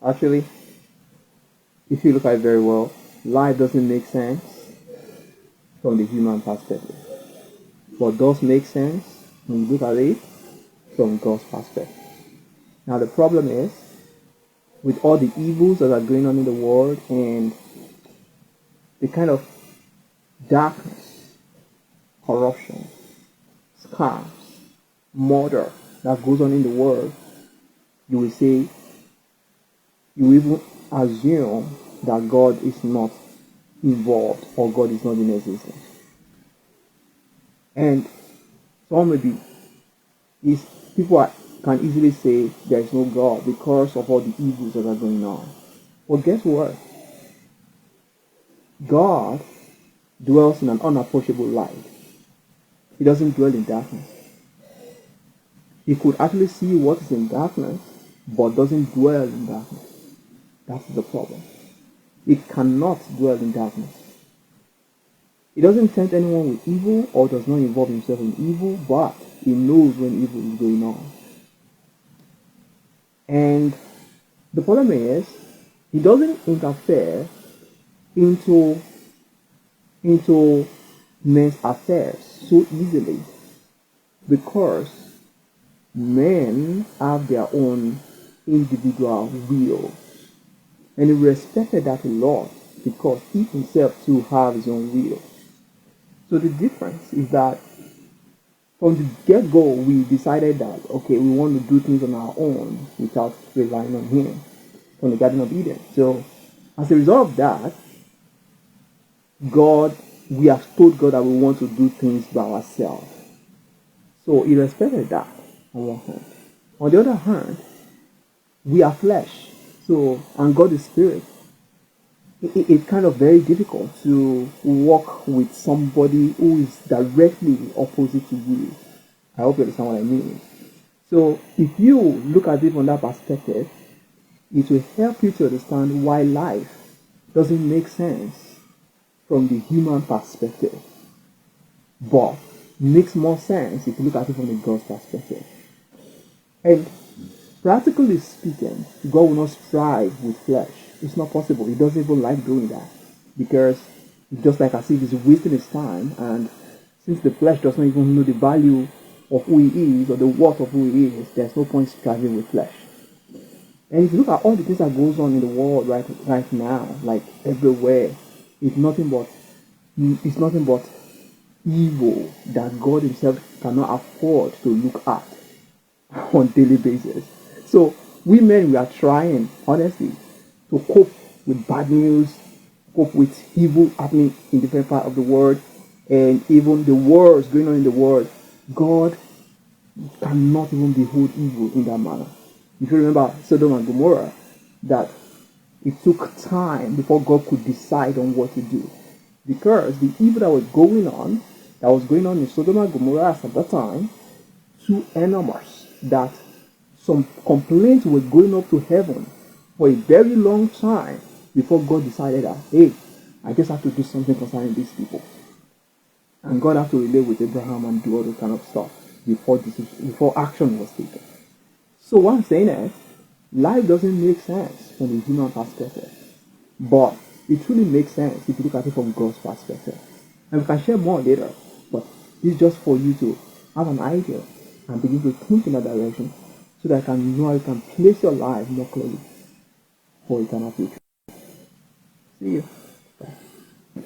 Actually, if you look at it very well, life doesn't make sense from the human perspective, but does make sense when you look at it from God's perspective. Now, the problem is, with all the evils that are going on in the world and the kind of darkness, corruption, scams, murder that goes on in the world, you will say, you even assume that God is not involved or God is not in existence. And some maybe is can easily say there is no God because of all the evils that are going on. But guess what? God dwells in an unapproachable light. He doesn't dwell in darkness. He could actually see what is in darkness, but doesn't dwell in darkness. That's the problem. It cannot dwell in darkness. He doesn't tempt anyone with evil or does not involve himself in evil, but he knows when evil is going on. And the problem is, he doesn't interfere into men's affairs so easily because men have their own individual will. And he respected that a lot because he himself too has his own will. So the difference is that from the get-go, we decided that, okay, we want to do things on our own without relying on him from the Garden of Eden. So as a result of that, we have told God that we want to do things by ourselves. So he respected that on one hand. On the other hand, we are flesh. So, and God is spirit. It's kind of very difficult to walk with somebody who is directly opposite to you. I hope you understand what I mean. So, if you look at it from that perspective, it will help you to understand why life doesn't make sense from the human perspective, but makes more sense if you look at it from the God's perspective. And practically speaking, God will not strive with flesh. It's not possible. He doesn't even like doing that because it's just like as if he's wasting his time. And since the flesh does not even know the value of who he is or the worth of who he is, there's no point striving with flesh. And if you look at all the things that goes on in the world right now, like everywhere, it's nothing but evil that God Himself cannot afford to look at on a daily basis. So we men, we are trying, honestly, to cope with bad news, cope with evil happening in different parts of the world, and even the wars going on in the world. God cannot even behold evil in that manner. If you remember Sodom and Gomorrah, that it took time before God could decide on what to do. Because the evil that was going on in Sodom and Gomorrah at that time, too enormous that some complaints were going up to heaven for a very long time before God decided that, hey, I just have to do something concerning these people. And God had to relate with Abraham and do all that kind of stuff before action was taken. So what I'm saying is, life doesn't make sense from the human perspective, but it truly makes sense if you look at it from God's perspective. And we can share more later, but this is just for you to have an idea and begin to think in that direction so that you can know how you can place your life more clearly for eternal future. See you.